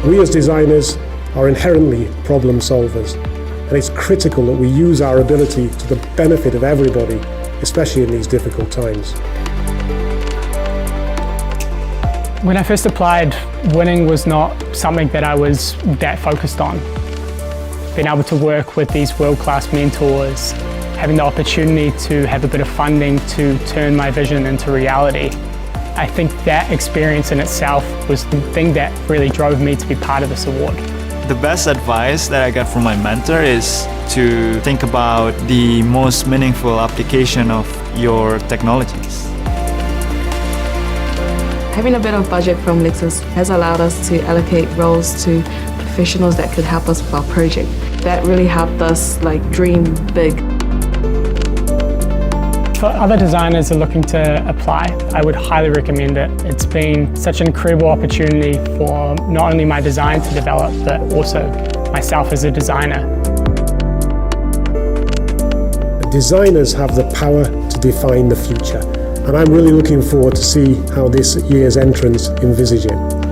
We as designers are inherently problem solvers, and it's critical that we use our ability to the benefit of everybody, especially in these difficult times. When I first applied, winning was not something that I was that focused on. Being able to work with these world-class mentors, having the opportunity to have a bit of funding to turn my vision into reality, I think that experience in itself was the thing that really drove me to be part of this award. The best advice that I got from my mentor is to think about the most meaningful application of your technologies. Having a bit of budget from Lexus has allowed us to allocate roles to professionals that could help us with our project. That really helped us dream big. For other designers who are looking to apply, I would highly recommend it. It's been such an incredible opportunity for not only my design to develop, but also myself as a designer. Designers have the power to define the future, and I'm really looking forward to see how this year's entrants envisage it.